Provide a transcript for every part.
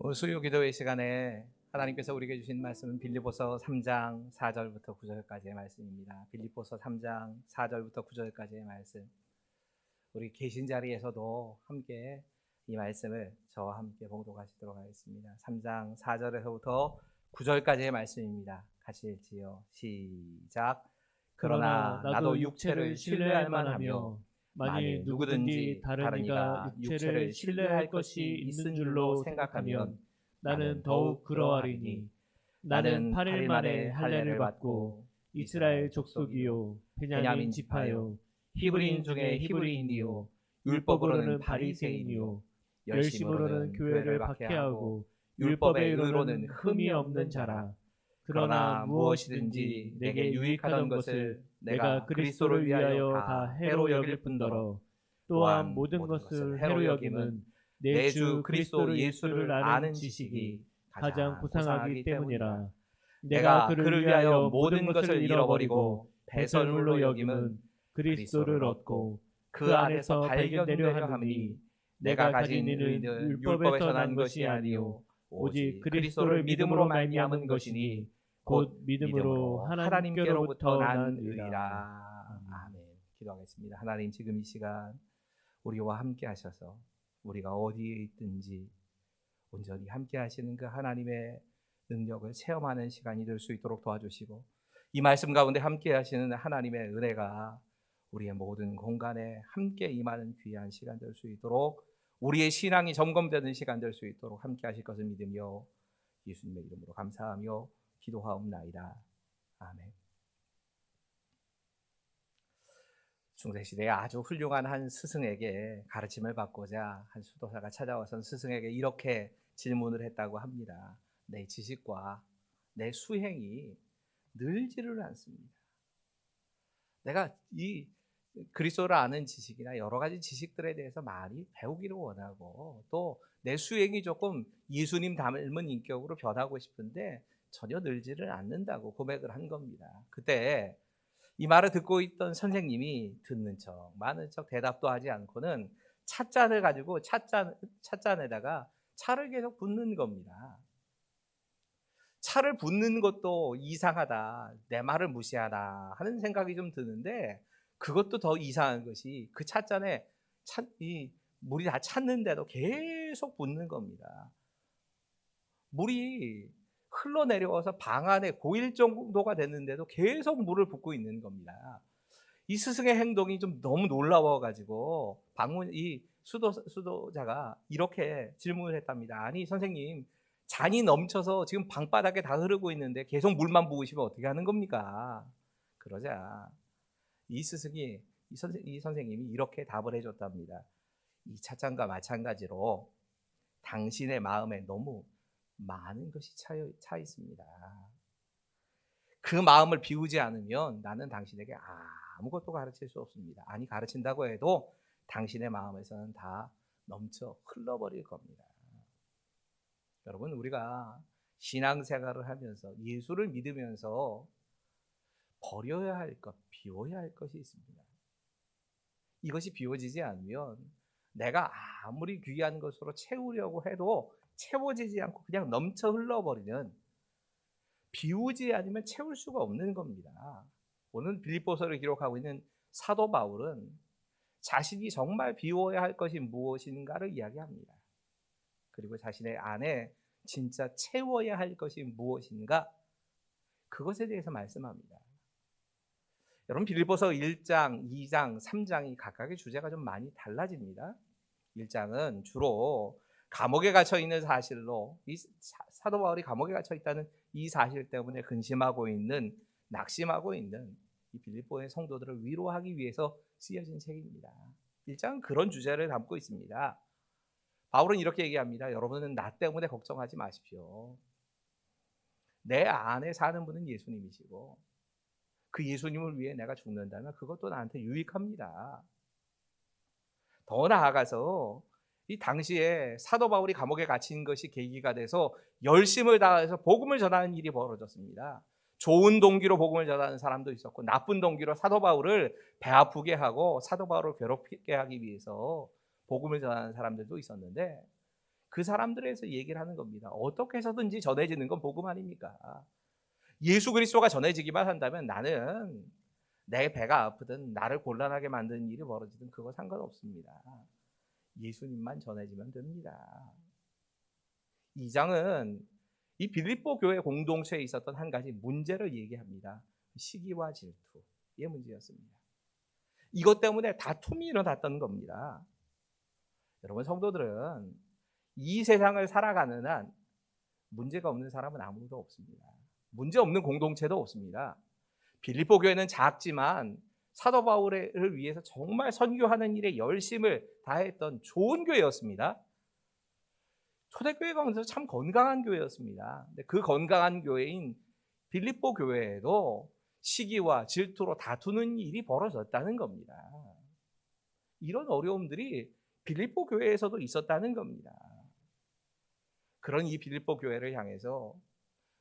오늘 수요 기도회 시간에 하나님께서 우리에게 주신 말씀은 빌립보서 3장 4절부터 9절까지의 말씀입니다. 빌립보서 3장 4절부터 9절까지의 말씀. 우리 계신 자리에서도 함께 이 말씀을 저와 함께 봉독하시도록 하겠습니다. 3장 4절에서부터 9절까지의 말씀입니다. 같이 읽지요. 시작. 그러나 나도 육체를 신뢰할 만하며 만일 누구든지 다른 이가 육체를 신뢰할 것이 있는 줄로 생각하면 나는 더욱 그러하리니 나는 8일 만에 할례를 받고 이스라엘 족속이요 베냐민 지파요 히브리인 중에 히브리인이요 율법으로는 바리새인이요 열심으로는 교회를 박해하고 율법의 의로는 흠이 없는 자라. 그러나 무엇이든지 내게 유익하던 것을 내가 그리스도를 위하여 다 해로 여길 뿐더러 또한 모든 것을 해로 여김은 내 주 그리스도 예수를 아는 지식이 가장 고상하기 때문이라. 내가 그를 위하여 모든 것을 잃어버리고 배설물로 여김은 그리스도를 얻고 그 안에서 발견되려 함이니 내가 가진 의는 율법에서 난 것이 아니요 오직 그리스도를 믿음으로 말미암은 것이니 곧 믿음으로 하나님께로부터 난 의라. 아멘. 기도하겠습니다. 하나님, 지금 이 시간 우리와 함께 하셔서 우리가 어디에 있든지 온전히 함께 하시는 그 하나님의 능력을 체험하는 시간이 될 수 있도록 도와주시고, 이 말씀 가운데 함께 하시는 하나님의 은혜가 우리의 모든 공간에 함께 임하는 귀한 시간 될 수 있도록, 우리의 신앙이 점검되는 시간 될 수 있도록 함께 하실 것을 믿으며 예수님의 이름으로 감사하며 기도하옵나이다. 아멘. 중세시대에 아주 훌륭한 한 스승에게 가르침을 받고자 한 수도사가 찾아와서 스승에게 이렇게 질문을 했다고 합니다. 내 지식과 내 수행이 늘지를 않습니다. 내가 이 그리스도를 아는 지식이나 여러 가지 지식들에 대해서 많이 배우기를 원하고, 또 내 수행이 조금 예수님 닮은 인격으로 변하고 싶은데 전혀 늘지를 않는다고 고백을 한 겁니다. 그때 이 말을 듣고 있던 선생님이 듣는 척 많은 척 대답도 하지 않고는 찻잔을 가지고 찻잔에다가 차를 계속 붓는 겁니다. 차를 붓는 것도 이상하다, 내 말을 무시하다 하는 생각이 좀 드는데, 그것도 더 이상한 것이 그 찻잔에 이 물이 다 찼는데도 계속 붓는 겁니다. 물이 흘러내려와서 방 안에 고일 정도가 됐는데도 계속 물을 붓고 있는 겁니다. 이 스승의 행동이 좀 너무 놀라워가지고 이 수도자가 이렇게 질문을 했답니다. 아니 선생님, 잔이 넘쳐서 지금 방바닥에 다 흐르고 있는데 계속 물만 부으시면 어떻게 하는 겁니까? 그러자 이 선생님이 이렇게 답을 해줬답니다. 이 찻잔과 마찬가지로 당신의 마음에 너무 많은 것이 차 있습니다. 그 마음을 비우지 않으면 나는 당신에게 아무것도 가르칠 수 없습니다. 아니, 가르친다고 해도 당신의 마음에서는 다 넘쳐 흘러버릴 겁니다. 여러분, 우리가 신앙생활을 하면서 예수를 믿으면서 버려야 할 것, 비워야 할 것이 있습니다. 이것이 비워지지 않으면 내가 아무리 귀한 것으로 채우려고 해도 채워지지 않고 그냥 넘쳐 흘러버리는, 비우지 않으면 채울 수가 없는 겁니다. 오늘 빌립보서를 기록하고 있는 사도 바울은 자신이 정말 비워야 할 것이 무엇인가를 이야기합니다. 그리고 자신의 안에 진짜 채워야 할 것이 무엇인가, 그것에 대해서 말씀합니다. 여러분, 빌립보서 1장, 2장, 3장이 각각의 주제가 좀 많이 달라집니다. 1장은 주로 감옥에 갇혀 있는 사실로, 이 사도 바울이 감옥에 갇혀 있다는 이 사실 때문에 근심하고 있는, 낙심하고 있는 이 빌립보의 성도들을 위로하기 위해서 쓰여진 책입니다. 1장은 그런 주제를 담고 있습니다. 바울은 이렇게 얘기합니다. 여러분은 나 때문에 걱정하지 마십시오. 내 안에 사는 분은 예수님이시고, 그 예수님을 위해 내가 죽는다면 그것도 나한테 유익합니다. 더 나아가서 이 당시에 사도 바울이 감옥에 갇힌 것이 계기가 돼서 열심을 다해서 복음을 전하는 일이 벌어졌습니다. 좋은 동기로 복음을 전하는 사람도 있었고, 나쁜 동기로 사도 바울을 배 아프게 하고 사도 바울을 괴롭게 하기 위해서 복음을 전하는 사람들도 있었는데, 그 사람들에서 얘기를 하는 겁니다. 어떻게 해서든지 전해지는 건 복음 아닙니까? 예수 그리스도가 전해지기만 한다면 나는 내 배가 아프든 나를 곤란하게 만드는 일이 벌어지든 그거 상관없습니다. 예수님만 전해지면 됩니다. 이 장은 이 빌립보 교회 공동체에 있었던 한 가지 문제를 얘기합니다. 시기와 질투의 문제였습니다. 이것 때문에 다툼이 일어났던 겁니다. 여러분 성도들은 이 세상을 살아가는 한 문제가 없는 사람은 아무도 없습니다. 문제 없는 공동체도 없습니다. 빌립보 교회는 작지만 사도 바울을 위해서 정말 선교하는 일에 열심을 다했던 좋은 교회였습니다. 초대교회 가운데서 참 건강한 교회였습니다. 근데 그 건강한 교회인 빌립보 교회에도 시기와 질투로 다투는 일이 벌어졌다는 겁니다. 이런 어려움들이 빌립보 교회에서도 있었다는 겁니다. 그런 이 빌립보 교회를 향해서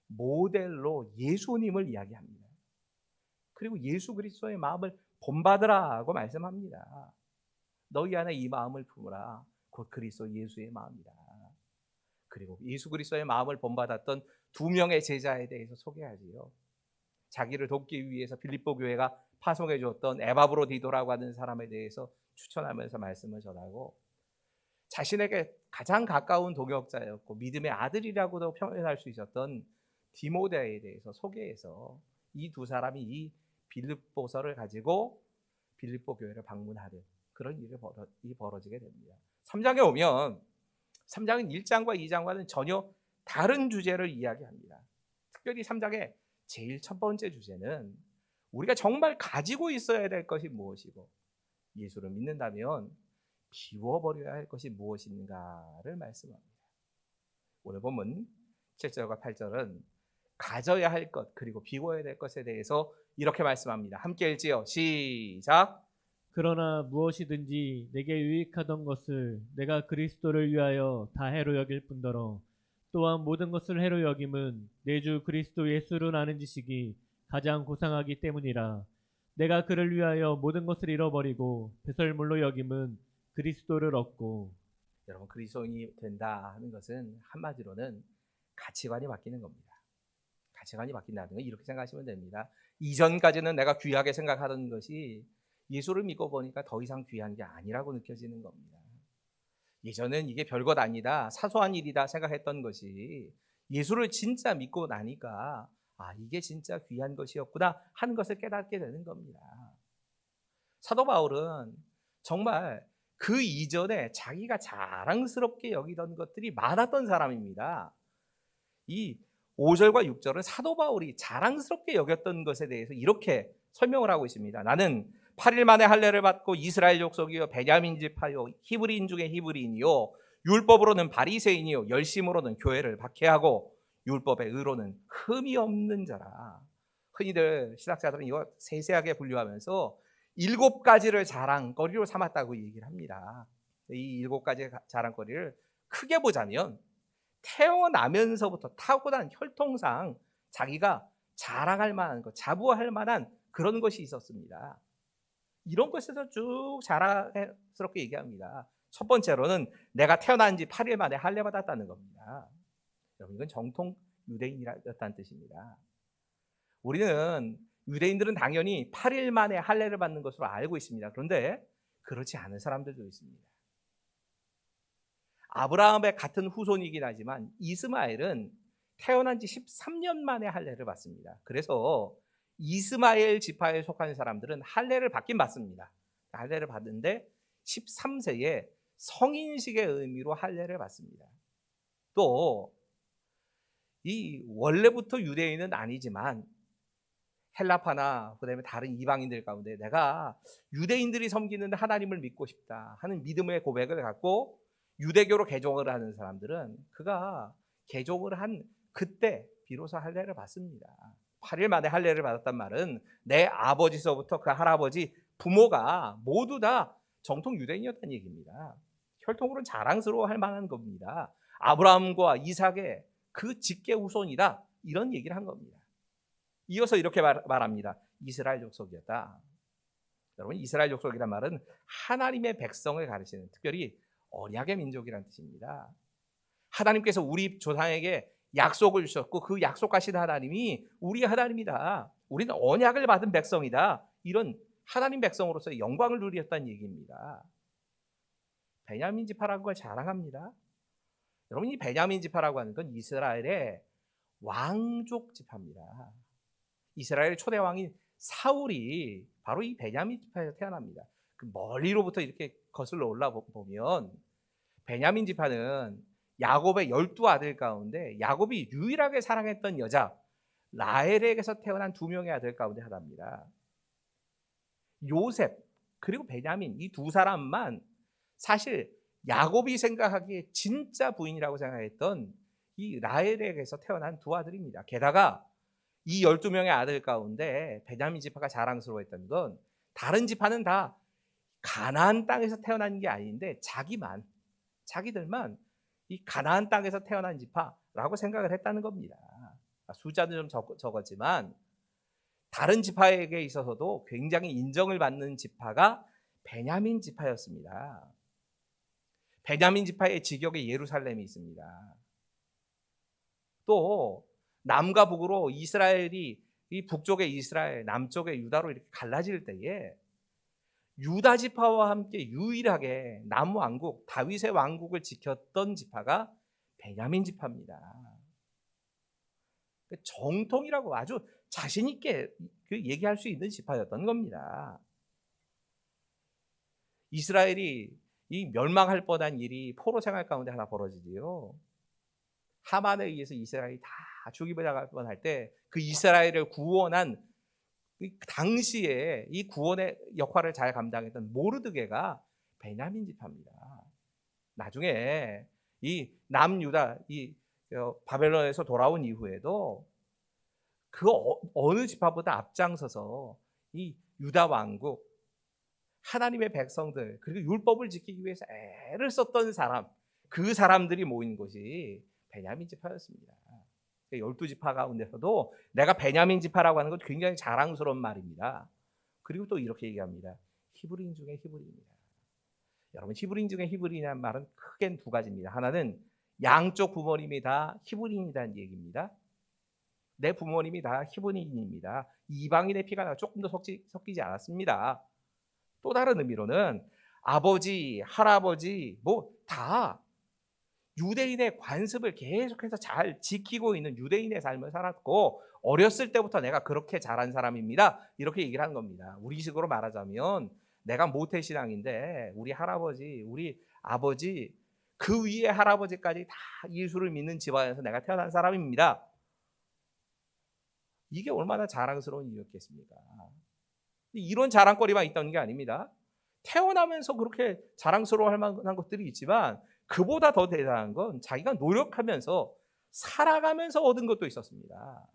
모델로 예수님을 이야기합니다. 그리고 예수 그리스도의 마음을 본받으라고 말씀합니다. 너희 안에 이 마음을 품으라. 곧 그리스도 예수의 마음이다. 그리고 예수 그리스도의 마음을 본받았던 두 명의 제자에 대해서 소개하지요. 자기를 돕기 위해서 빌립보 교회가 파송해 주었던 에바브로디도라고 하는 사람에 대해서 추천하면서 말씀을 전하고, 자신에게 가장 가까운 동역자였고 믿음의 아들이라고도 표현할 수 있었던 디모데에 대해서 소개해서 이 두 사람이 이 빌립보서를 가지고 빌립보 교회를 방문하는 그런 일이 벌어지게 됩니다. 3장에 오면 3장은 1장과 2장과는 전혀 다른 주제를 이야기합니다. 특별히 3장의 제일 첫 번째 주제는 우리가 정말 가지고 있어야 될 것이 무엇이고 예수를 믿는다면 비워버려야 할 것이 무엇인가를 말씀합니다. 오늘 본문 7절과 8절은 가져야 할 것 그리고 비워야 될 것에 대해서 이렇게 말씀합니다. 함께 읽지요. 시작. 그러나 무엇이든지 내게 유익하던 것을 내가 그리스도를 위하여 다 해로 여길 뿐더러 또한 모든 것을 해로 여김은 내 주 그리스도 예수를 아는 지식이 가장 고상하기 때문이라. 내가 그를 위하여 모든 것을 잃어버리고 배설물로 여김은 그리스도를 얻고. 여러분 그리스도인이 된다 하는 것은 한마디로는 가치관이 바뀌는 겁니다. 가치관이 바뀐다는 건 이렇게 생각하시면 됩니다. 이전까지는 내가 귀하게 생각하던 것이 예수를 믿고 보니까 더 이상 귀한 게 아니라고 느껴지는 겁니다. 예전엔 이게 별것 아니다, 사소한 일이다 생각했던 것이 예수를 진짜 믿고 나니까 이게 진짜 귀한 것이었구나 하는 것을 깨닫게 되는 겁니다. 사도 바울은 정말 그 이전에 자기가 자랑스럽게 여기던 것들이 많았던 사람입니다. 이 5절과 6절은 사도 바울이 자랑스럽게 여겼던 것에 대해서 이렇게 설명을 하고 있습니다. 나는 8일 만에 할례를 받고 이스라엘 족속이요 베냐민 지파요 히브리인 중에 히브리인이요 율법으로는 바리새인이요 열심으로는 교회를 박해하고 율법의 의로는 흠이 없는 자라. 흔히들 신학자들은 이거 세세하게 분류하면서 7가지를 자랑거리로 삼았다고 얘기를 합니다. 이 7가지 자랑거리를 크게 보자면 태어나면서부터 타고난 혈통상 자기가 자랑할 만한 것, 자부할 만한 그런 것이 있었습니다. 이런 것에서 쭉 자랑스럽게 얘기합니다. 첫 번째로는 내가 태어난 지 8일 만에 할례 받았다는 겁니다. 여러분 이건 정통 유대인이었다는 뜻입니다. 우리는 유대인들은 당연히 8일 만에 할례를 받는 것으로 알고 있습니다. 그런데 그렇지 않은 사람들도 있습니다. 아브라함의 같은 후손이긴 하지만 이스마엘은 태어난 지 13년 만에 할례를 받습니다. 그래서 이스마엘 지파에 속한 사람들은 할례를 받긴 받습니다. 할례를 받는데 13세에 성인식의 의미로 할례를 받습니다. 또 이 원래부터 유대인은 아니지만 헬라파나 그다음에 다른 이방인들 가운데 내가 유대인들이 섬기는 하나님을 믿고 싶다 하는 믿음의 고백을 갖고 유대교로 개종을 하는 사람들은 그가 개종을 한 그때 비로소 할례를 받습니다. 8일 만에 할례를 받았단 말은 내 아버지서부터 그 할아버지 부모가 모두 다 정통 유대인이었다는 얘기입니다. 혈통으로는 자랑스러워할 만한 겁니다. 아브라함과 이삭의 그 직계 후손이다 이런 얘기를 한 겁니다. 이어서 이렇게 말합니다. 이스라엘 족속이었다. 여러분 이스라엘 족속이란 말은 하나님의 백성을 가리키는 특별히 언약의 민족이라는 뜻입니다. 하나님께서 우리 조상에게 약속을 주셨고 그 약속하신 하나님이 우리 하나님이다. 우리는 언약을 받은 백성이다. 이런 하나님 백성으로서 영광을 누렸다는 얘기입니다. 베냐민 지파라는 걸 자랑합니다. 여러분, 이 베냐민 지파라고 하는 건 이스라엘의 왕족 지파입니다. 이스라엘의 초대 왕인 사울이 바로 이 베냐민 지파에서 태어납니다. 그 멀리로부터 이렇게 거슬러 올라보면 베냐민 지파는 야곱의 12아들 가운데 야곱이 유일하게 사랑했던 여자 라헬에게서 태어난 2명의 아들 가운데 하나입니다. 요셉 그리고 베냐민, 이 두 사람만 사실 야곱이 생각하기에 진짜 부인이라고 생각했던 이 라헬에게서 태어난 두 아들입니다. 게다가 이 12명의 아들 가운데 베냐민 지파가 자랑스러워했던 건 다른 지파는 다 가나안 땅에서 태어난 게 아닌데 자기들만 이 가나안 땅에서 태어난 지파라고 생각을 했다는 겁니다. 숫자는 좀 적었지만 다른 지파에게 있어서도 굉장히 인정을 받는 지파가 베냐민 지파였습니다. 베냐민 지파의 지경에 예루살렘이 있습니다. 또 남과 북으로 이스라엘이 이 북쪽의 이스라엘, 남쪽의 유다로 이렇게 갈라질 때에 유다 지파와 함께 유일하게 남왕국 다윗의 왕국을 지켰던 지파가 베냐민 지파입니다. 정통이라고 아주 자신 있게 얘기할 수 있는 지파였던 겁니다. 이스라엘이 이 멸망할 뻔한 일이 포로 생활 가운데 하나 벌어지지요. 하만에 의해서 이스라엘이 다 죽임을 뻔할 때 그 이스라엘을 구원한 당시에 이 구원의 역할을 잘 감당했던 모르드게가 베냐민 지파입니다. 나중에 이 남유다 이 바벨론에서 돌아온 이후에도 그 어느 지파보다 앞장서서 이 유다 왕국 하나님의 백성들 그리고 율법을 지키기 위해서 애를 썼던 사람, 그 사람들이 모인 곳이 베냐민 지파였습니다. 12지파 가운데서도 내가 베냐민 지파라고 하는 건 굉장히 자랑스러운 말입니다. 그리고 또 이렇게 얘기합니다. 히브리인 중에 히브리입니다. 여러분, 히브리인 중에 히브리인이라는 말은 크게 두 가지입니다. 하나는 양쪽 부모님이 다 히브리인이라는 얘기입니다. 내 부모님이 다 히브리인입니다. 이방인의 피가 조금 더 섞이지 않았습니다. 또 다른 의미로는 아버지, 할아버지 다 유대인의 관습을 계속해서 잘 지키고 있는 유대인의 삶을 살았고 어렸을 때부터 내가 그렇게 자란 사람입니다. 이렇게 얘기를 하는 겁니다. 우리식으로 말하자면 내가 모태신앙인데 우리 할아버지, 우리 아버지, 그 위에 할아버지까지 다 예수를 믿는 집안에서 내가 태어난 사람입니다. 이게 얼마나 자랑스러운 일이었겠습니까? 이런 자랑거리만 있던 게 아닙니다. 태어나면서 그렇게 자랑스러워할 만한 것들이 있지만 그보다 더 대단한 건 자기가 노력하면서 살아가면서 얻은 것도 있었습니다.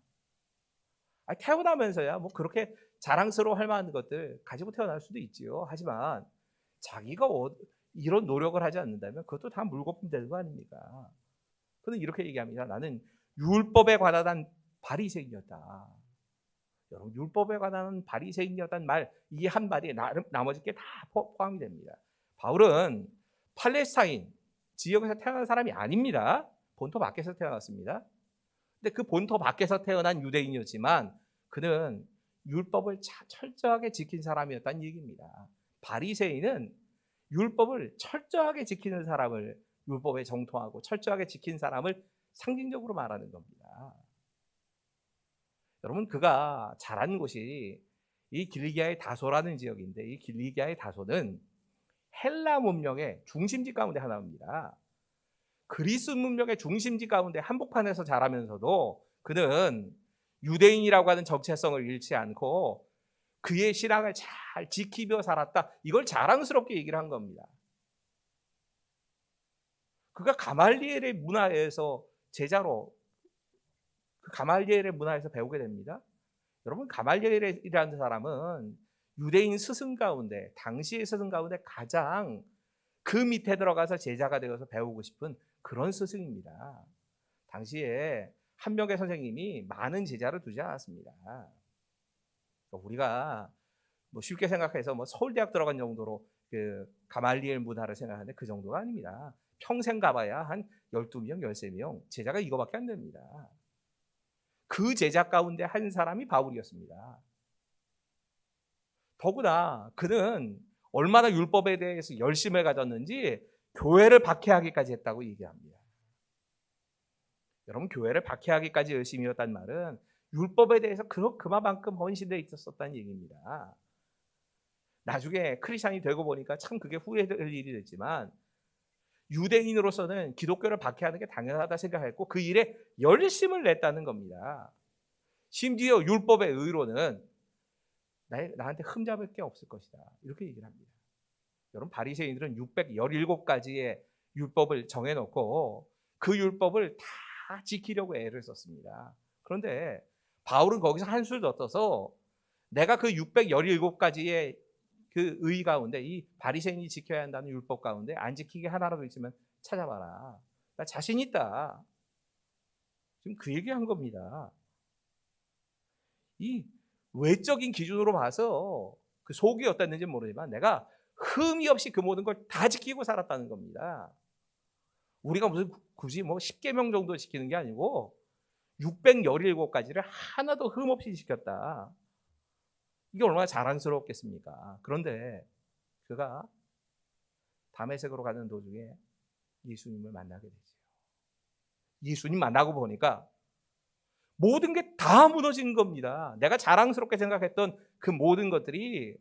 태어나면서야 그렇게 자랑스러워할 만한 것들 가지고 태어날 수도 있지요. 하지만 자기가 이런 노력을 하지 않는다면 그것도 다 물거품 되는 거 아닙니까? 그는 이렇게 얘기합니다. 나는 율법에 관한 바리새인이었다. 여러분, 율법에 관한 바리새인이었다는 말, 이 한마디에 나머지 게 다 포함이 됩니다. 바울은 팔레스타인 지역에서 태어난 사람이 아닙니다. 본토 밖에서 태어났습니다. 근데 그 본토 밖에서 태어난 유대인이었지만 그는 율법을 철저하게 지킨 사람이었다는 얘기입니다. 바리새인은 율법을 철저하게 지키는 사람을, 율법에 정통하고 철저하게 지킨 사람을 상징적으로 말하는 겁니다. 여러분, 그가 자란 곳이 이 길리기아의 다소라는 지역인데 이 길리기아의 다소는 헬라 문명의 중심지 가운데 하나입니다. 그리스 문명의 중심지 가운데 한복판에서 자라면서도 그는 유대인이라고 하는 정체성을 잃지 않고 그의 신앙을 잘 지키며 살았다. 이걸 자랑스럽게 얘기를 한 겁니다. 그가 가말리엘의 문화에서 제자로 그 가말리엘의 문화에서 배우게 됩니다. 여러분, 가말리엘이라는 사람은 유대인 스승 가운데, 당시의 스승 가운데 가장 그 밑에 들어가서 제자가 되어서 배우고 싶은 그런 스승입니다. 당시에 한 명의 선생님이 많은 제자를 두지 않았습니다. 우리가 쉽게 생각해서 서울대학 들어간 정도로 그 가말리엘 문화를 생각하는데 그 정도가 아닙니다. 평생 가봐야 한 12명, 13명 제자가 이거밖에 안 됩니다. 그 제자 가운데 한 사람이 바울이었습니다. 더구나 그는 얼마나 율법에 대해서 열심을 가졌는지 교회를 박해하기까지 했다고 얘기합니다. 여러분, 교회를 박해하기까지 열심히였단 말은 율법에 대해서 그만큼 헌신되어 있었다는 얘기입니다. 나중에 크리스찬이 되고 보니까 참 그게 후회될 일이 됐지만 유대인으로서는 기독교를 박해하는 게 당연하다 생각했고 그 일에 열심을 냈다는 겁니다. 심지어 율법의 의로는 나한테 흠잡을 게 없을 것이다, 이렇게 얘기를 합니다. 여러분, 바리새인들은 617가지의 율법을 정해놓고 그 율법을 다 지키려고 애를 썼습니다. 그런데 바울은 거기서 한술 더 떠서 내가 그 617가지의 그 의 가운데 이 바리새인이 지켜야 한다는 율법 가운데 안 지키게 하나라도 있으면 찾아봐라. 나 자신 있다. 지금 그 얘기한 겁니다. 이 외적인 기준으로 봐서 그 속이 어땠는지 모르지만 내가 흠이 없이 그 모든 걸 다 지키고 살았다는 겁니다. 우리가 무슨 굳이 뭐 10계명 정도 지키는 게 아니고 617가지를 하나도 흠 없이 지켰다. 이게 얼마나 자랑스럽겠습니까? 그런데 그가 다메섹으로 가는 도중에 예수님을 만나게 되죠. 예수님 만나고 보니까 모든 게 다 무너진 겁니다. 내가 자랑스럽게 생각했던 그 모든 것들이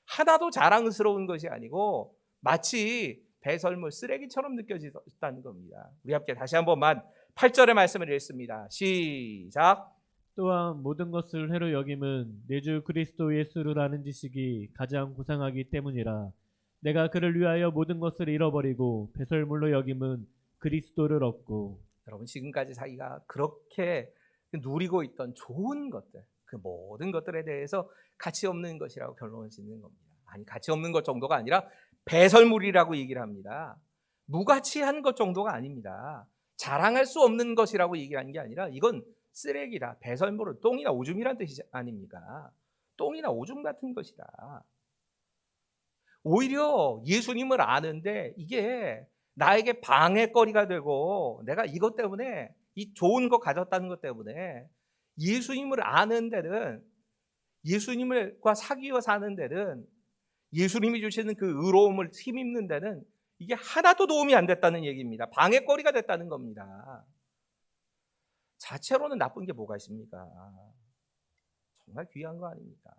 하나도 자랑스러운 것이 아니고 마치 배설물, 쓰레기처럼 느껴졌다는 겁니다. 우리 함께 다시 한 번만 8절의 말씀을 읽습니다. 시작. 또한 모든 것을 해로 여김은 내 주 그리스도 예수를 아는 지식이 가장 고상하기 때문이라. 내가 그를 위하여 모든 것을 잃어버리고 배설물로 여김은 그리스도를 얻고. 여러분, 지금까지 자기가 그렇게 누리고 있던 좋은 것들, 그 모든 것들에 대해서 가치 없는 것이라고 결론을 짓는 겁니다. 아니, 가치 없는 것 정도가 아니라 배설물이라고 얘기를 합니다. 무가치한 것 정도가 아닙니다. 자랑할 수 없는 것이라고 얘기하는 게 아니라 이건 쓰레기다, 배설물은 똥이나 오줌이란 뜻이 아닙니까? 똥이나 오줌 같은 것이다. 오히려 예수님을 아는데 이게 나에게 방해거리가 되고 내가 이것 때문에 이 좋은 거 가졌다는 것 때문에 예수님을 아는 데는, 예수님과 사귀어 사는 데는, 예수님이 주시는 그 의로움을 힘입는 데는 이게 하나도 도움이 안 됐다는 얘기입니다. 방해거리가 됐다는 겁니다. 자체로는 나쁜 게 뭐가 있습니까? 정말 귀한 거 아닙니까?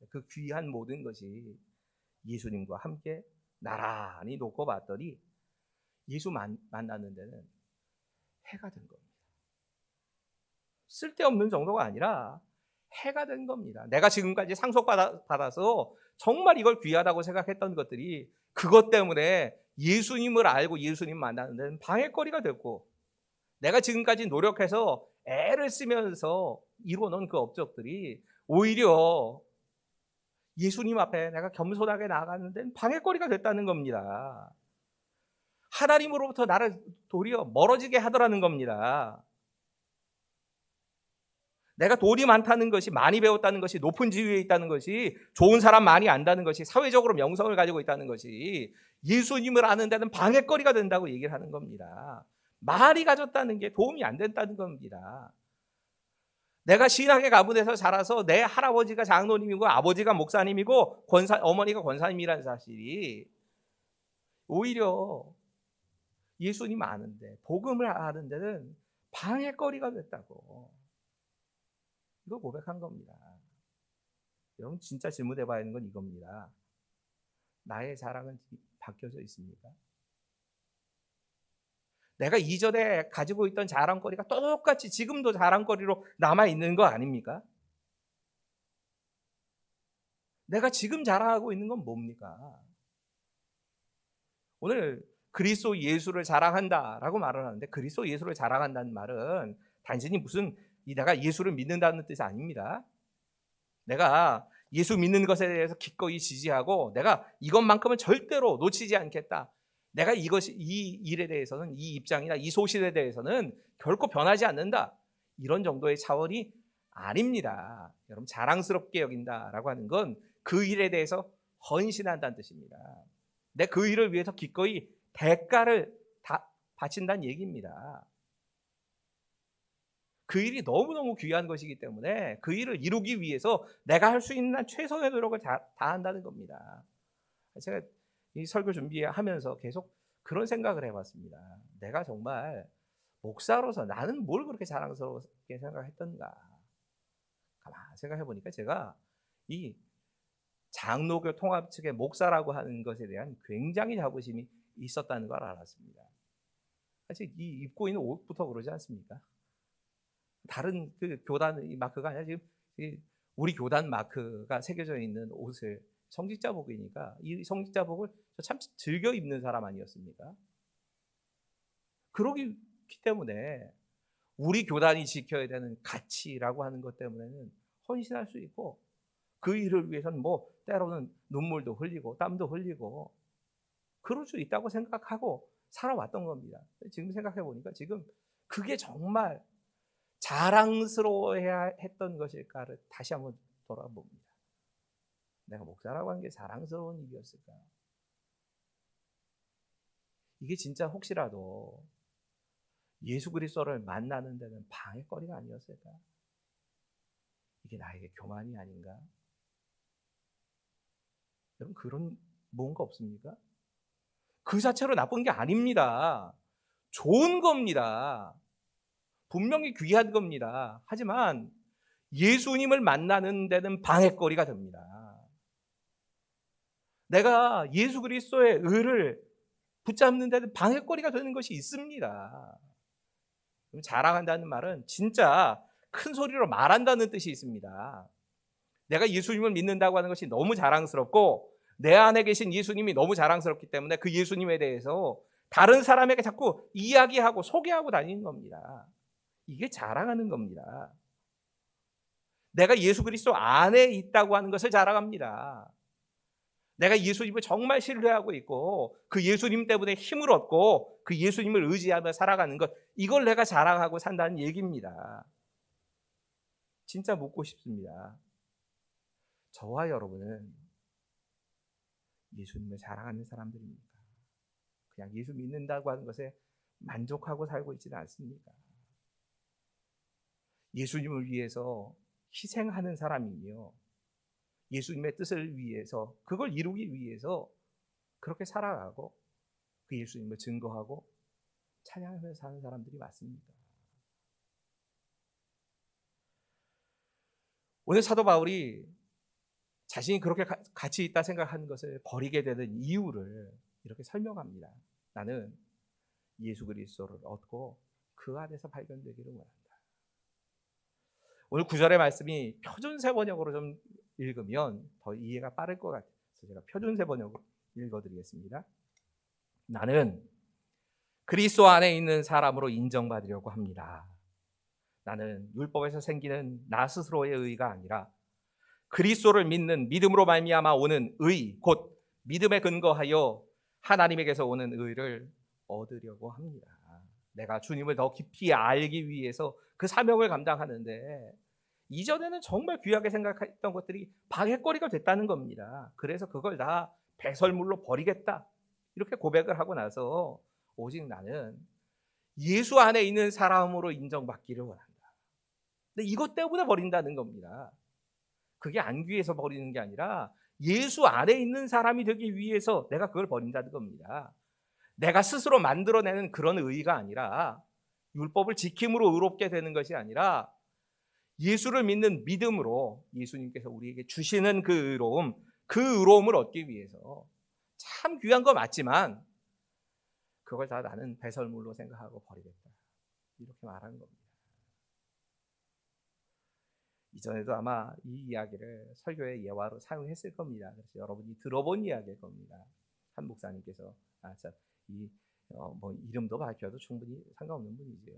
그 귀한 모든 것이 예수님과 함께 나란히 놓고 봤더니 예수 만나는 데는 해가 된 겁니다. 쓸데없는 정도가 아니라 해가 된 겁니다. 내가 지금까지 상속받아서 정말 이걸 귀하다고 생각했던 것들이 그것 때문에 예수님을 알고 예수님 만나는 데는 방해거리가 됐고, 내가 지금까지 노력해서 애를 쓰면서 이루어놓은 그 업적들이 오히려 예수님 앞에 내가 겸손하게 나아가는 데는 방해거리가 됐다는 겁니다. 하나님으로부터 나를 도리어 멀어지게 하더라는 겁니다. 내가 돈이 많다는 것이, 많이 배웠다는 것이, 높은 지위에 있다는 것이, 좋은 사람 많이 안다는 것이, 사회적으로 명성을 가지고 있다는 것이 예수님을 아는 데는 방해거리가 된다고 얘기를 하는 겁니다. 많이 가졌다는 게 도움이 안 된다는 겁니다. 내가 신학의 가문에서 자라서 내 할아버지가 장로님이고 아버지가 목사님이고 어머니가 권사님이라는 사실이 오히려 예수님 아는데, 복음을 아는 데는 방해거리가 됐다고, 이거 고백한 겁니다. 여러분, 진짜 질문해봐야 하는 건 이겁니다. 나의 자랑은 바뀌어져 있습니까? 내가 이전에 가지고 있던 자랑거리가 똑같이 지금도 자랑거리로 남아있는 거 아닙니까? 내가 지금 자랑하고 있는 건 뭡니까? 오늘 그리스도 예수를 자랑한다라고 말을 하는데, 그리스도 예수를 자랑한다는 말은 단순히 무슨 내가 예수를 믿는다는 뜻이 아닙니다. 내가 예수 믿는 것에 대해서 기꺼이 지지하고 내가 이것만큼은 절대로 놓치지 않겠다, 내가 이 일에 대해서는, 이 입장이나 이 소신에 대해서는 결코 변하지 않는다, 이런 정도의 차원이 아닙니다. 여러분, 자랑스럽게 여긴다라고 하는 건 그 일에 대해서 헌신한다는 뜻입니다. 내 그 일을 위해서 기꺼이 대가를 바친다는 얘기입니다. 그 일이 너무너무 귀한 것이기 때문에 그 일을 이루기 위해서 내가 할 수 있는 한 최선의 노력을 다한다는 겁니다. 제가 이 설교 준비하면서 계속 그런 생각을 해봤습니다. 내가 정말 목사로서 나는 뭘 그렇게 자랑스럽게 생각했던가. 가만히 생각해보니까 제가 이 장로교 통합 측의 목사라고 하는 것에 대한 굉장히 자부심이 있었다는 걸 알았습니다. 사실 이 입고 있는 옷부터 그러지 않습니까? 다른 그 교단 마크가 아니라 지금 우리 교단 마크가 새겨져 있는 옷을 성직자복이니까 이 성직자복을 참 즐겨 입는 사람 아니었습니까? 그러기 때문에 우리 교단이 지켜야 되는 가치라고 하는 것 때문에는 헌신할 수 있고 그 일을 위해서는 뭐 때로는 눈물도 흘리고 땀도 흘리고 그럴 수 있다고 생각하고 살아왔던 겁니다. 지금 생각해 보니까 지금 그게 정말 자랑스러워해야 했던 것일까를 다시 한번 돌아봅니다. 내가 목사라고 하는 게 자랑스러운 일이었을까? 이게 진짜 혹시라도 예수 그리스도를 만나는 데는 방해거리가 아니었을까? 이게 나에게 교만이 아닌가? 여러분 그런 뭔가 없습니까? 그 자체로 나쁜 게 아닙니다. 좋은 겁니다. 분명히 귀한 겁니다. 하지만 예수님을 만나는 데는 방해거리가 됩니다. 내가 예수 그리스도의 의를 붙잡는 데는 방해거리가 되는 것이 있습니다. 자랑한다는 말은 진짜 큰 소리로 말한다는 뜻이 있습니다. 내가 예수님을 믿는다고 하는 것이 너무 자랑스럽고 내 안에 계신 예수님이 너무 자랑스럽기 때문에 그 예수님에 대해서 다른 사람에게 자꾸 이야기하고 소개하고 다니는 겁니다. 이게 자랑하는 겁니다. 내가 예수 그리스도 안에 있다고 하는 것을 자랑합니다. 내가 예수님을 정말 신뢰하고 있고 그 예수님 때문에 힘을 얻고 그 예수님을 의지하며 살아가는 것, 이걸 내가 자랑하고 산다는 얘기입니다. 진짜 묻고 싶습니다. 저와 여러분은 예수님을 자랑하는 사람들입니까? 그냥 예수 믿는다고 하는 것에 만족하고 살고 있지는 않습니까? 예수님을 위해서 희생하는 사람이며 예수님의 뜻을 위해서 그걸 이루기 위해서 그렇게 살아가고 그 예수님을 증거하고 찬양하면서 사는 사람들이 맞습니다. 오늘 사도 바울이 자신이 그렇게 가치 있다 생각하는 것을 버리게 되는 이유를 이렇게 설명합니다. 나는 예수 그리스도를 얻고 그 안에서 발견되기를 원한다. 오늘 9절의 말씀이 표준세 번역으로 좀 읽으면 더 이해가 빠를 것 같아서 제가 표준세 번역으로 읽어드리겠습니다. 나는 그리스도 안에 있는 사람으로 인정받으려고 합니다. 나는 율법에서 생기는 나 스스로의 의가 아니라 그리스도를 믿는 믿음으로 말미암아 오는 의, 곧 믿음에 근거하여 하나님에게서 오는 의를 얻으려고 합니다. 내가 주님을 더 깊이 알기 위해서 그 사명을 감당하는데 이전에는 정말 귀하게 생각했던 것들이 방해거리가 됐다는 겁니다. 그래서 그걸 다 배설물로 버리겠다 이렇게 고백을 하고 나서 오직 나는 예수 안에 있는 사람으로 인정받기를 원한다. 근데 이것 때문에 버린다는 겁니다. 그게 안귀해서 버리는 게 아니라 예수 안에 있는 사람이 되기 위해서 내가 그걸 버린다는 겁니다. 내가 스스로 만들어내는 그런 의의가 아니라 율법을 지킴으로 의롭게 되는 것이 아니라 예수를 믿는 믿음으로 예수님께서 우리에게 주시는 그 의로움을 얻기 위해서 참 귀한 거 맞지만 그걸 다 나는 배설물로 생각하고 버리겠다 이렇게 말하는 겁니다. 이전에도 아마 이 이야기를 설교의 예화로 사용했을 겁니다. 그래서 여러분이 들어본 이야기일 겁니다. 한 목사님께서 뭐 이름도 밝혀도 충분히 상관없는 분이지요.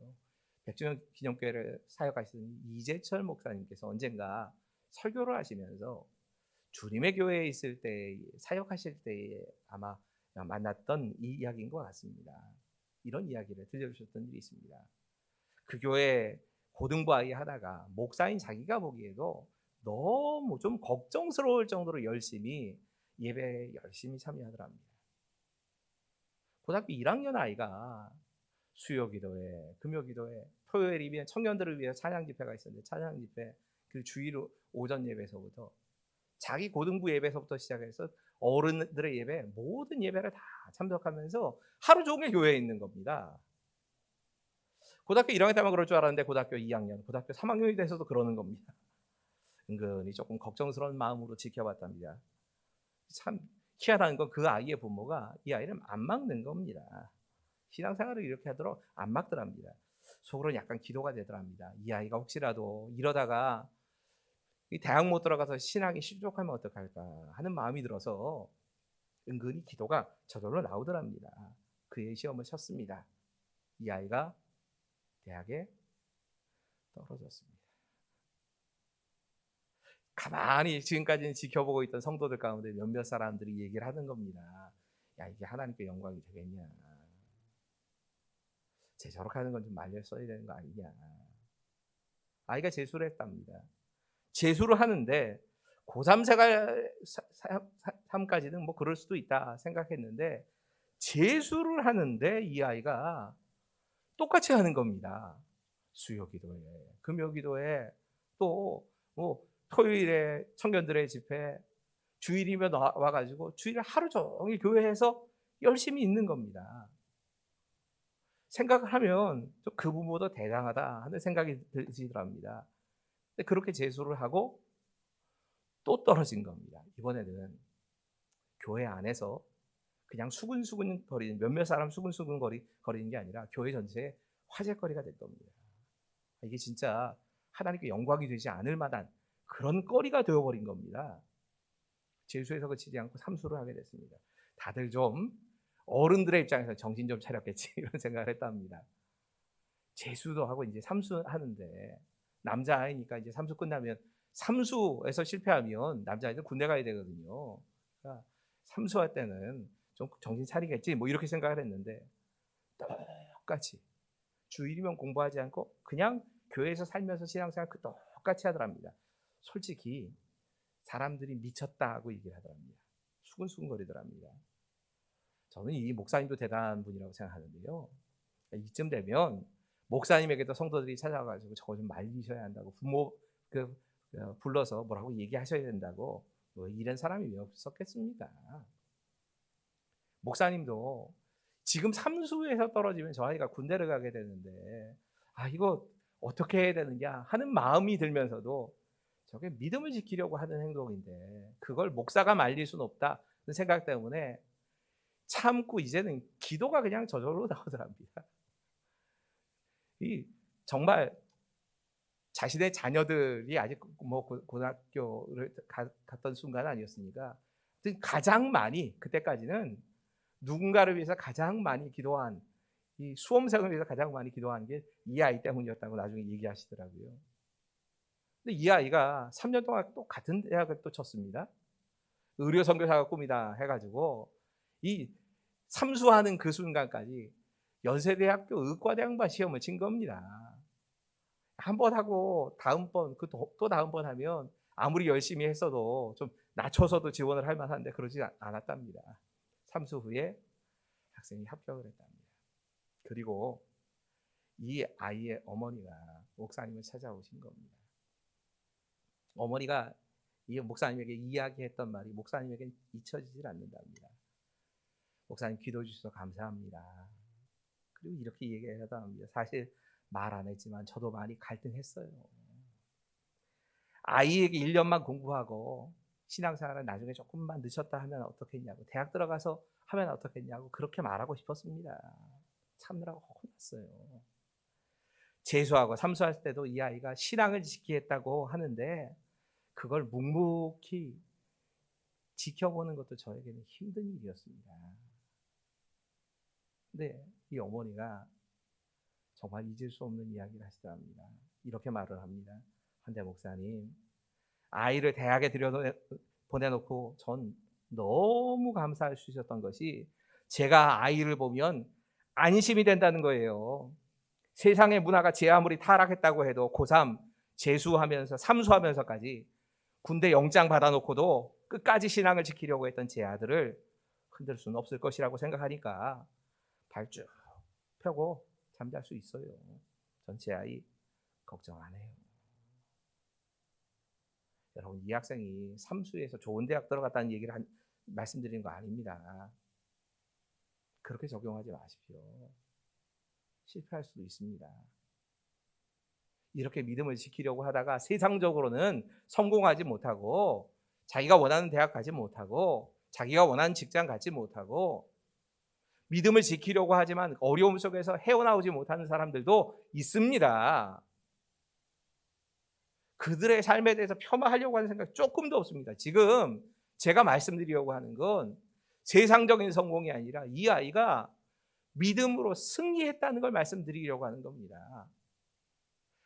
백주년 기념교회를 사역하시는 이재철 목사님께서 언젠가 설교를 하시면서 주님의 교회에 있을 때 사역하실 때에 아마 만났던 이 이야기인 것 같습니다. 이런 이야기를 들려주셨던 일이 있습니다. 그 교회 고등부 아이 하나가 목사인 자기가 보기에도 너무 좀 걱정스러울 정도로 예배에 열심히 참여하더랍니다. 고등학교 1학년 아이가 수요기도회, 금요기도회, 토요일이면 청년들을 위해 찬양 집회가 있었는데 찬양 집회, 그 주일 오전 예배서부터 자기 고등부 예배서부터 시작해서 어른들의 예배, 모든 예배를 다 참석하면서 하루 종일 교회에 있는 겁니다. 고등학교 1학년 때만 그럴 줄 알았는데 고등학교 2학년, 고등학교 3학년이 돼서도 그러는 겁니다. 은근히 조금 걱정스러운 마음으로 지켜봤답니다. 참 희한한 건 그 아이의 부모가 이 아이를 안 막는 겁니다. 신앙생활을 이렇게 하도록 안 막더랍니다. 속으로는 약간 기도가 되더랍니다. 이 아이가 혹시라도 이러다가 이 대학 못 들어가서 신앙이 실족하면 어떡할까 하는 마음이 들어서 은근히 기도가 저절로 나오더랍니다. 그의 시험을 쳤습니다. 이 아이가 대학에 떨어졌습니다. 가만히 지금까지는 지켜보고 있던 성도들 가운데 몇몇 사람들이 얘기를 하는 겁니다. 야, 이게 하나님께 영광이 되겠냐. 쟤 저렇게 하는 건 좀 말려 써야 되는 거 아니냐. 아이가 재수를 했답니다. 재수를 하는데 고3 생활 3까지는 뭐 그럴 수도 있다 생각했는데 재수를 하는데 이 아이가 똑같이 하는 겁니다. 수요기도회, 금요기도회, 또 뭐 토요일에 청년들의 집회, 주일이면 와가지고 주일 하루 종일 교회에서 열심히 있는 겁니다. 생각을 하면 그 부모도 대단하다 하는 생각이 들더랍니다. 근데 그렇게 재수를 하고 또 떨어진 겁니다. 이번에는 교회 안에서 그냥 수근수근 거리는 몇몇 사람 수근수근 거리는 게 아니라 교회 전체에 화제거리가 될 겁니다. 이게 진짜 하나님께 영광이 되지 않을 만한 그런 거리가 되어버린 겁니다. 재수에서 그치지 않고 삼수를 하게 됐습니다. 다들 좀 어른들의 입장에서 정신 좀 차렸겠지 이런 생각을 했답니다. 재수도 하고 이제 삼수 하는데 남자아이니까 이제 삼수 끝나면 삼수에서 실패하면 남자아이들 군대 가야 되거든요. 그러니까 삼수할 때는 좀 정신 차리겠지 뭐 이렇게 생각을 했는데 똑같이 주일이면 공부하지 않고 그냥 교회에서 살면서 신앙생활 똑같이 하더랍니다. 솔직히 사람들이 미쳤다고 얘기를 하더랍니다. 수근수근거리더랍니다. 저는 이 목사님도 대단한 분이라고 생각하는데요. 이쯤 되면 목사님에게도 성도들이 찾아와가지고 저거 좀 말리셔야 한다고 부모 불러서 뭐라고 얘기하셔야 된다고 뭐 이런 사람이 왜 없었겠습니까? 목사님도 지금 삼수에서 떨어지면 저 아이가 군대를 가게 되는데 이거 어떻게 해야 되느냐 하는 마음이 들면서도 저게 믿음을 지키려고 하는 행동인데 그걸 목사가 말릴 수는 없다는 생각 때문에 참고 이제는 기도가 그냥 저절로 나오더랍니다. 이 정말 자신의 자녀들이 아직 뭐 고등학교를 갔던 순간 아니었습니까? 가장 많이 그때까지는 누군가를 위해서 가장 많이 기도한 이 수험생을 위해서 가장 많이 기도한 게 이 아이 때문이었다고 나중에 얘기하시더라고요. 근데 이 아이가 3년 동안 또 같은 대학을 또 쳤습니다. 의료 선교사가 꿈이다 해가지고 이 삼수하는 그 순간까지 연세대학교 의과대학만 시험을 친 겁니다. 한 번 하고 다음번 또 다음번 하면 아무리 열심히 했어도 좀 낮춰서도 지원을 할 만한데 그러지 않았답니다. 삼수 후에 학생이 합격을 했답니다. 그리고 이 아이의 어머니가 목사님을 찾아오신 겁니다. 어머니가 이 목사님에게 이야기했던 말이 목사님에게 잊혀지질 않는답니다. 목사님 기도해 주셔서 감사합니다. 그리고 이렇게 얘기하다 합니다. 사실 말 안 했지만 저도 많이 갈등했어요. 아이에게 1년만 공부하고 신앙생활을 나중에 조금만 늦췄다 하면 어떻겠냐고 대학 들어가서 하면 어떻겠냐고 그렇게 말하고 싶었습니다. 참느라고 혼났어요. 재수하고 삼수할 때도 이 아이가 신앙을 지키겠다고 하는데 그걸 묵묵히 지켜보는 것도 저에게는 힘든 일이었습니다. 근데 이 어머니가 정말 잊을 수 없는 이야기를 하시더랍니다. 이렇게 말을 합니다. 한대 목사님, 아이를 대학에 보내놓고 전 너무 감사할 수 있었던 것이 제가 아이를 보면 안심이 된다는 거예요. 세상의 문화가 제 아무리 타락했다고 해도 고3 재수하면서 삼수하면서까지 군대 영장 받아놓고도 끝까지 신앙을 지키려고 했던 제 아들을 흔들 수는 없을 것이라고 생각하니까 발 쭉 펴고 잠잘 수 있어요. 전체 아이 걱정 안 해요. 여러분, 이 학생이 삼수에서 좋은 대학 들어갔다는 얘기를 말씀드리는 거 아닙니다. 그렇게 적용하지 마십시오. 실패할 수도 있습니다. 이렇게 믿음을 지키려고 하다가 세상적으로는 성공하지 못하고, 자기가 원하는 대학 가지 못하고, 자기가 원하는 직장 갖지 못하고, 믿음을 지키려고 하지만 어려움 속에서 헤어나오지 못하는 사람들도 있습니다. 그들의 삶에 대해서 폄하하려고 하는 생각 조금도 없습니다. 지금 제가 말씀드리려고 하는 건 세상적인 성공이 아니라 이 아이가 믿음으로 승리했다는 걸 말씀드리려고 하는 겁니다.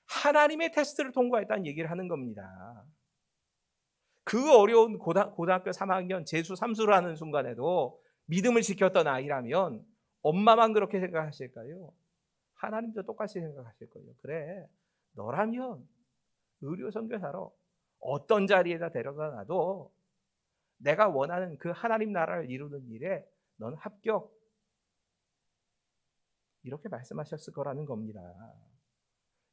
하나님의 테스트를 통과했다는 얘기를 하는 겁니다. 그 어려운 고등학교 3학년 재수 삼수를 하는 순간에도 믿음을 지켰던 아이라면 엄마만 그렇게 생각하실까요? 하나님도 똑같이 생각하실 거예요. 그래, 너라면 의료 선교사로 어떤 자리에다 데려다 놔도 내가 원하는 그 하나님 나라를 이루는 일에 넌 합격. 이렇게 말씀하셨을 거라는 겁니다.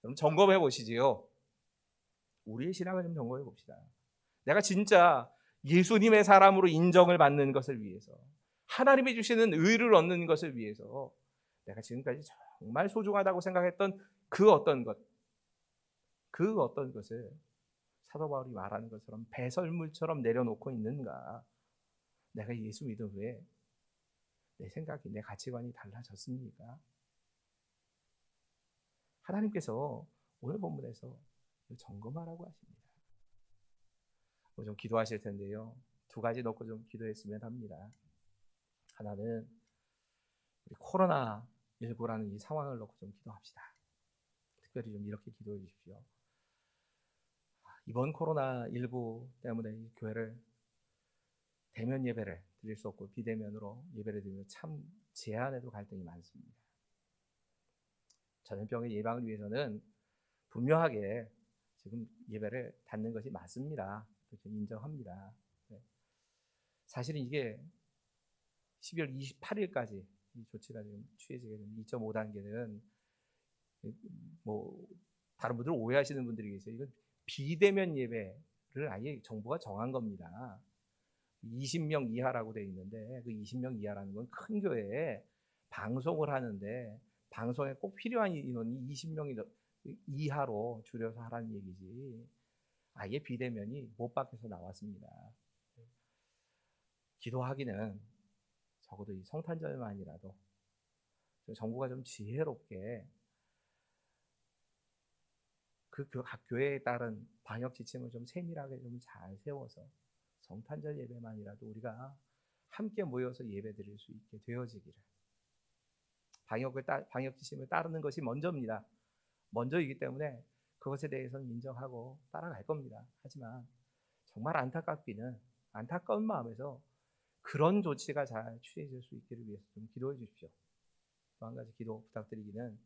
그럼 점검해 보시지요. 우리의 신앙을 좀 점검해 봅시다. 내가 진짜 예수님의 사람으로 인정을 받는 것을 위해서, 하나님이 주시는 의를 얻는 것을 위해서 내가 지금까지 정말 소중하다고 생각했던 그 어떤 것을 사도 바울이 말하는 것처럼 배설물처럼 내려놓고 있는가? 내가 예수 믿은 후에 내 생각이, 내 가치관이 달라졌습니까? 하나님께서 오늘 본문에서 점검하라고 하십니다. 좀 기도하실 텐데요. 두 가지 놓고 좀 기도했으면 합니다. 하나는 우리 코로나19라는 이 상황을 놓고 좀 기도합시다. 특별히 좀 이렇게 기도해 주십시오. 이번 코로나19 때문에 이 교회를 대면 예배를 드릴 수 없고 비대면으로 예배를 드리면 참 제 안에도 갈등이 많습니다. 전염병의 예방을 위해서는 분명하게 지금 예배를 닫는 것이 맞습니다. 인정합니다. 사실은 이게 12월 28일까지 이 조치가 지금 취해지게 된 2.5단계는 뭐 다른 분들 오해하시는 분들이 계세요. 이건 비대면 예배를 아예 정부가 정한 겁니다. 20명 이하라고 되어 있는데 그 20명 이하라는 건 큰 교회에 방송을 하는데 방송에 꼭 필요한 인원이 20명 이하로 줄여서 하라는 얘기지, 아예 비대면이 못 밖에서 나왔습니다. 기도하기는 적어도 이 성탄절만이라도 정부가 좀 지혜롭게 각 교회에 따른 방역 지침을 좀 세밀하게 좀 잘 세워서 성탄절 예배만이라도 우리가 함께 모여서 예배 드릴 수 있게 되어지기를. 방역 지침을 따르는 것이 먼저입니다. 먼저이기 때문에 그것에 대해서는 인정하고 따라갈 겁니다. 하지만 정말 안타까운 마음에서 그런 조치가 잘 취해질 수 있기를 위해서 좀 기도해 주십시오. 또 한 가지 기도 부탁드리기는,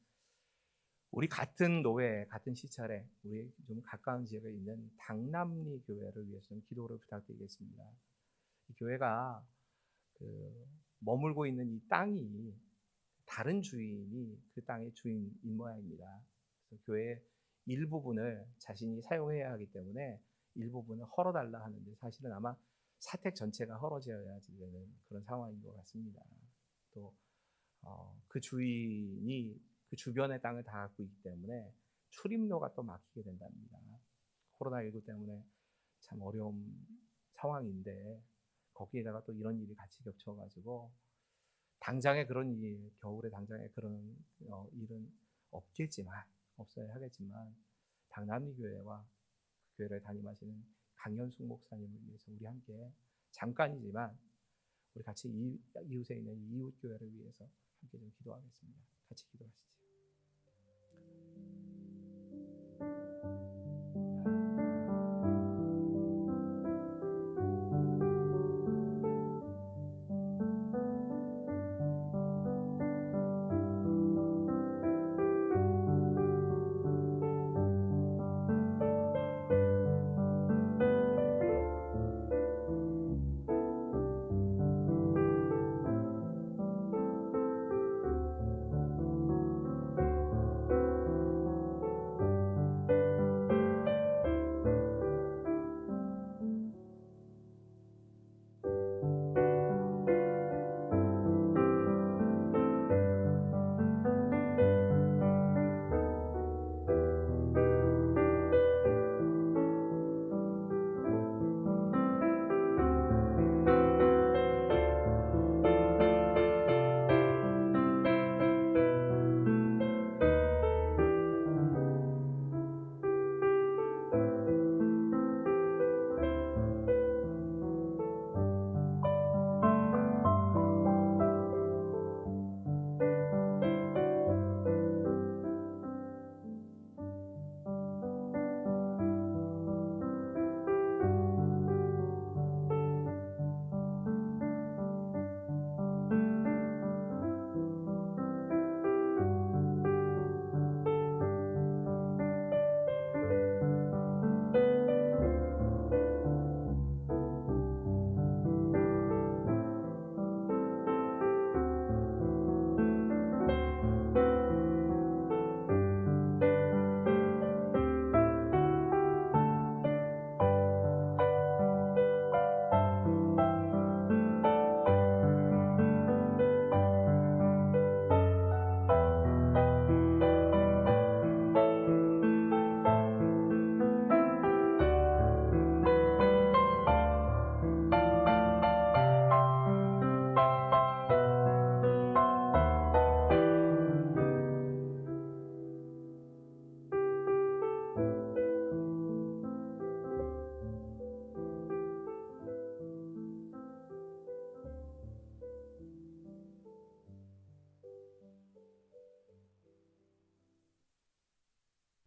우리 같은 노회, 같은 시찰에 우리 좀 가까운 지역에 있는 당남리 교회를 위해서 좀 기도를 부탁드리겠습니다. 이 교회가 머물고 있는 이 땅이 다른 주인이 그 땅의 주인인 모양입니다. 그래서 교회의 일부분을 자신이 사용해야 하기 때문에 일부분을 헐어달라 하는데, 사실은 아마 사택 전체가 헐어져야 되는 그런 상황인 것 같습니다. 또 그 주인이 그 주변의 땅을 다 갖고 있기 때문에 출입로가 또 막히게 된답니다. 코로나19 때문에 참 어려운 상황인데 거기에다가 또 이런 일이 같이 겹쳐가지고 당장에 그런 일, 겨울에 당장에 그런 일은 없어야 하겠지만 당남리 교회와 그 교회를 담임하시는 강현숙 목사님을 위해서 우리 함께 잠깐이지만 우리 같이 이웃에 있는 이웃 교회를 위해서 함께 좀 기도하겠습니다. 같이 기도하시죠.